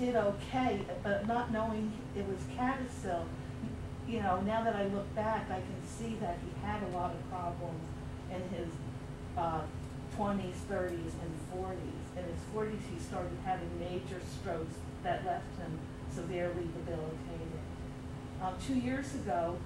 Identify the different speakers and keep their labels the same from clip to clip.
Speaker 1: did okay, but not knowing it was CADASIL, you know, now that I look back, I can see that he had a lot of problems in his 20s, 30s, and 40s. In his 40s, he started having major strokes that left him severely debilitated. 2 years ago,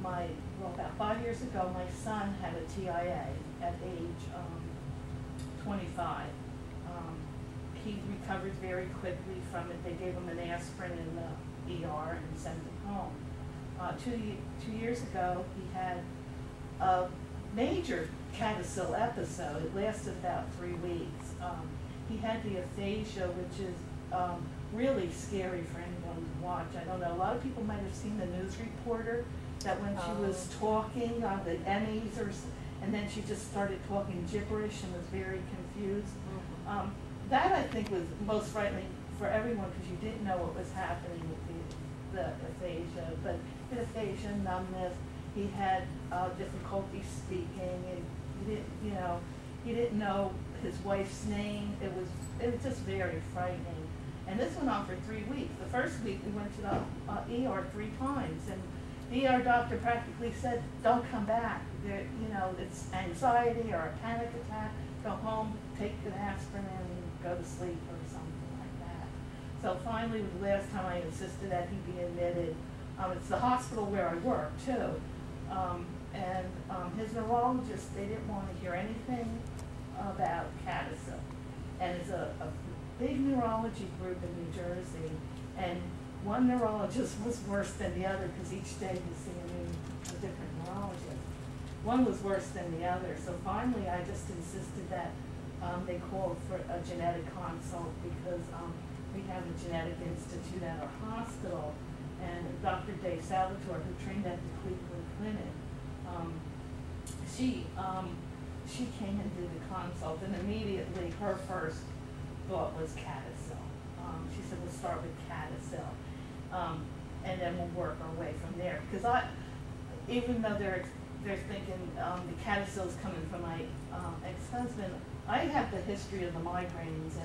Speaker 1: about 5 years ago, my son had a TIA at age 25. He recovered very quickly from it. They gave him an aspirin in the ER and sent him home. 2 years ago, he had a major CADASIL episode. It lasted about 3 weeks. He had the aphasia, which is really scary for anyone to watch. I don't know, a lot of people might have seen the news reporter that when she was talking on the Emmys, and then she just started talking gibberish and was very confused. That I think was most frightening for everyone because you didn't know what was happening with the aphasia. But he had aphasia, numbness. He had difficulty speaking, and he didn't know his wife's name. It was just very frightening. And this went on for 3 weeks. The first week we went to the ER 3 times, and the ER doctor practically said, "Don't come back. It's anxiety or a panic attack. Go home, take an aspirin, and go to sleep," or something like that. So finally, the last time I insisted that he be admitted, it's the hospital where I work too, and his neurologist, they didn't want to hear anything about CADASIL. And it's a big neurology group in New Jersey, and one neurologist was worse than the other because each day he's seeing a different neurologist. One was worse than the other, so finally I just insisted that they called for a genetic consult because we have a genetic institute at our hospital, and Dr. Day Salvatore, who trained at the Cleveland Clinic, she came and did the consult, and immediately her first thought was CADASIL. She said, "We'll start with CADASIL, and then we'll work our way from there." Because even though they're thinking the CADASIL is coming from my ex-husband, I have the history of the migraines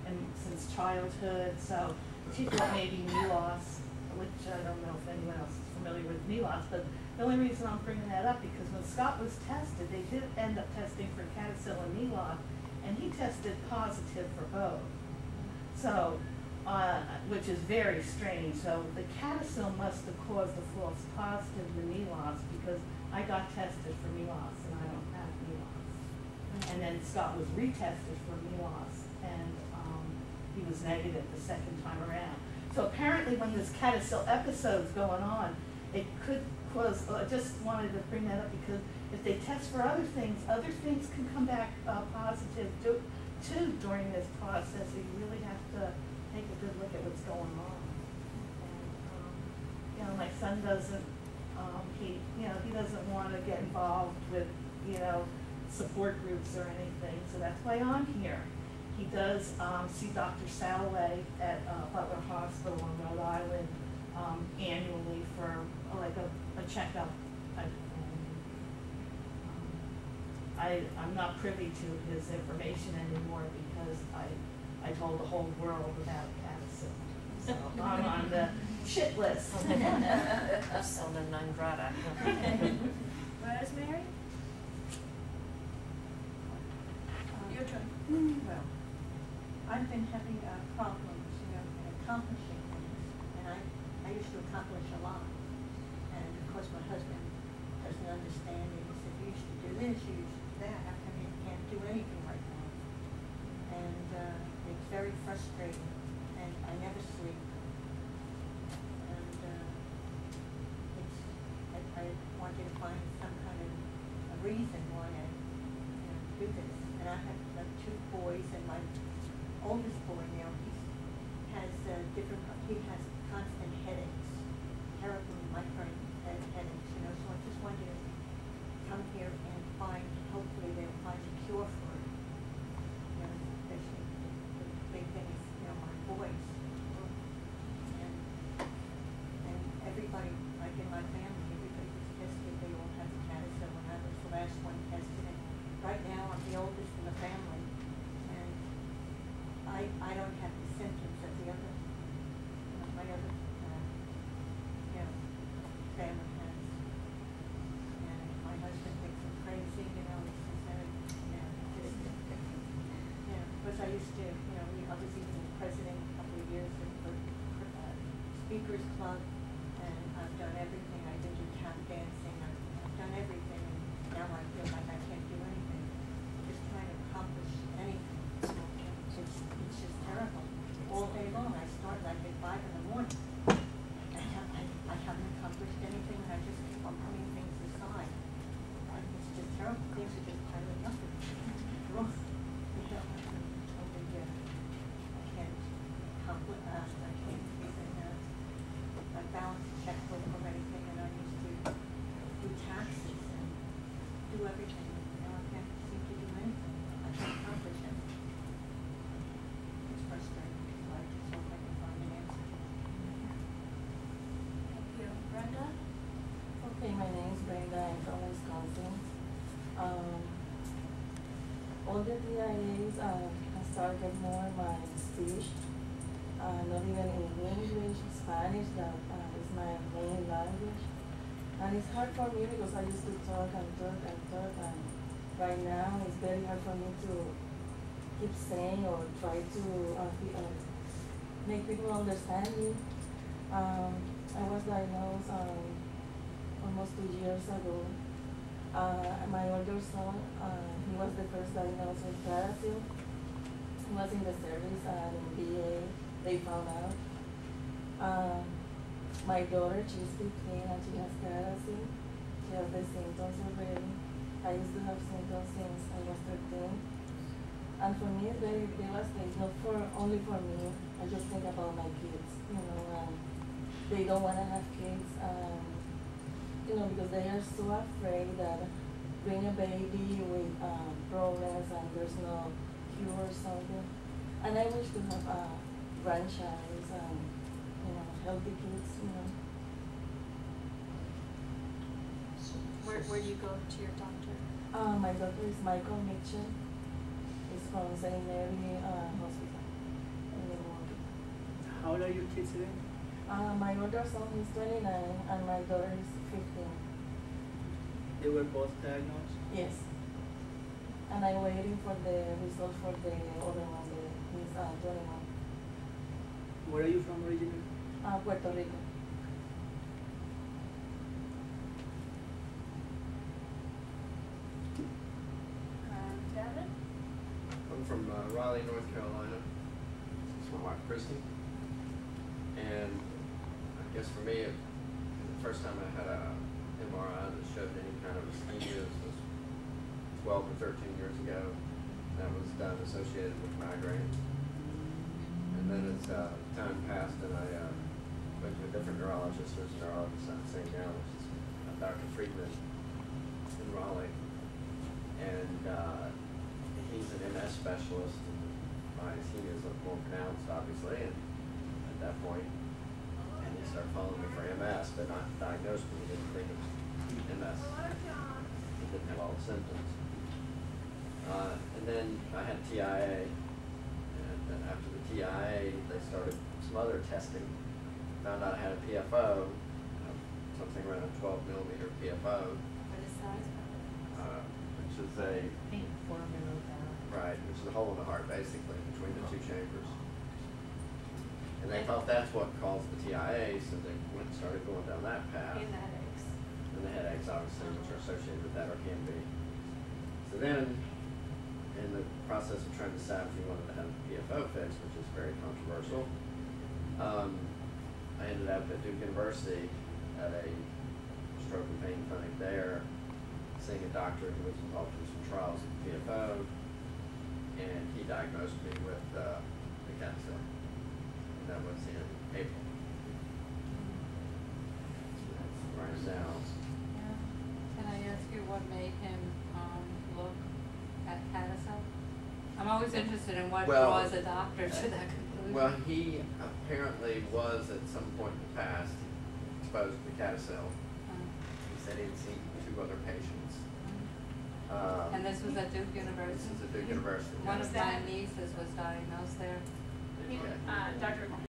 Speaker 1: and since childhood, so she thought maybe MELAS, which I don't know if anyone else is familiar with MELAS, but the only reason I'm bringing that up because when Scott was tested, they did end up testing for CADASIL and MELAS, and he tested positive for both. So, which is very strange. So the CADASIL must have caused the false positive in MELAS because I got tested for MELAS and I don't have MELAS. And then Scott was retested for MELAS, and he was negative the second time around. So apparently when this CADASIL episode's going on, it could cause, I just wanted to bring that up because if they test for other things can come back positive too during this process. So you really have to take a good look at what's going on. And my son doesn't, he doesn't want to get involved with, support groups or anything. So that's why I'm here. He does see Dr. Salway at Butler Hospital in Rhode Island annually for like a checkup type of thing. I'm not privy to his information anymore because I told the whole world about CADASIL. So I'm on the shit list.
Speaker 2: Persona non grata.
Speaker 3: Rosemary? Your turn.
Speaker 4: Well, I've been having problems, in accomplishing things, and I used to accomplish a lot. And of course, my husband doesn't understand it. He said, "You used to do this, you used to do that. How come you can't do anything right now?" And it's very frustrating, and I never sleep. And I wanted to find some kind of a reason why I do this. And I have 2 boys, and my oldest boy now, he has constant headaches, terrible migraine headaches, so I just wanted to come here and hopefully they'll find a cure for it. Especially the big thing is, my boys. Keepers Club, and I've done everything. I did do tap dancing. I've done everything, and now I feel like I can't do anything. Just trying to accomplish anything. It's just terrible. All day long, I start like at 5 in the morning. I haven't accomplished anything, and I just keep on putting things aside. And it's just terrible. Things are just piling up. You know, I can't accomplish. I can't even my balance checkbook or anything, and I used to do taxes and do everything. Now I can't seem to do anything. I can't accomplish anything. It's frustrating. So I just hope I can find an answer.
Speaker 3: Thank you. Brenda?
Speaker 5: Okay, my name is Brenda. I'm from Wisconsin. All the DIAs, I started getting more my speech, not even in English, Spanish, that is my main language. And it's hard for me because I used to talk, and right now it's very hard for me to keep saying or try to make people understand me. I was diagnosed almost 2 years ago. My older son, he was the first diagnosed with CADASIL. He was in the service and in VA, they found out. My daughter, she's 15 and she has CADASIL. She has the symptoms already. I used to have symptoms since I was 13. And for me, it's very devastating, not only for me. I just think about my kids, you know, and they don't want to have kids. You know, because they are so afraid that bring a baby with problems and there's no cure or something. And I wish to have grandchilds and, you know, healthy kids, you know.
Speaker 3: Where do you go to your doctor?
Speaker 5: My doctor is Michael Mitchell. He's from St. Mary Hospital in Milwaukee.
Speaker 6: How old are your kids again?
Speaker 5: My older son is 29 and my daughter is 15.
Speaker 6: They were both diagnosed?
Speaker 5: Yes. And I'm waiting for the result for the other one, he's 21.
Speaker 6: Where are you from originally?
Speaker 5: Puerto Rico.
Speaker 3: Devin?
Speaker 7: I'm from Raleigh, North Carolina. This is my wife, Christy. And I guess for me, the first time I had a MRI that showed any kind of ischemia was 12 or 13 years ago. That was done associated with migraine. And then as time passed and I went to a different neurologist, there's a neurologist I'm seeing now, which is Dr. Friedman in Raleigh. And he's an MS specialist. And my ischemia is more pronounced, obviously, and at that point, and he started following me for MS, but not diagnosed me. He didn't think of MS. He didn't have all the symptoms. And then I had TIA, and then after the TIA, they started some other testing. Found out I had a PFO, something around a 12 millimeter PFO.
Speaker 3: What is that?
Speaker 7: Which is a
Speaker 1: Pink formula down.
Speaker 7: right, which is a hole in the heart, basically, between the two chambers. And they thought that's what caused the TIA, so they went and started going down that path.
Speaker 3: And the headaches.
Speaker 7: And the headaches, obviously, which are associated with that or can be. So then, in the process of trying to decide if you wanted to have the PFO fixed, which is very controversial, I ended up at Duke University at a stroke and pain clinic there, seeing a doctor who was involved in some trials of PFO, and he diagnosed me with the CADASIL. And that was in April. Right now.
Speaker 2: Yeah. Can I ask you what made him look at CADASIL? I'm always interested in what draws a doctor to that conclusion.
Speaker 7: Well, he apparently was at some point in the past exposed to CADASIL. He said he'd seen 2 other patients.
Speaker 2: And this was at Duke University?
Speaker 7: This is at Duke University.
Speaker 2: One of my nieces was diagnosed there.
Speaker 7: Okay.
Speaker 3: Dr.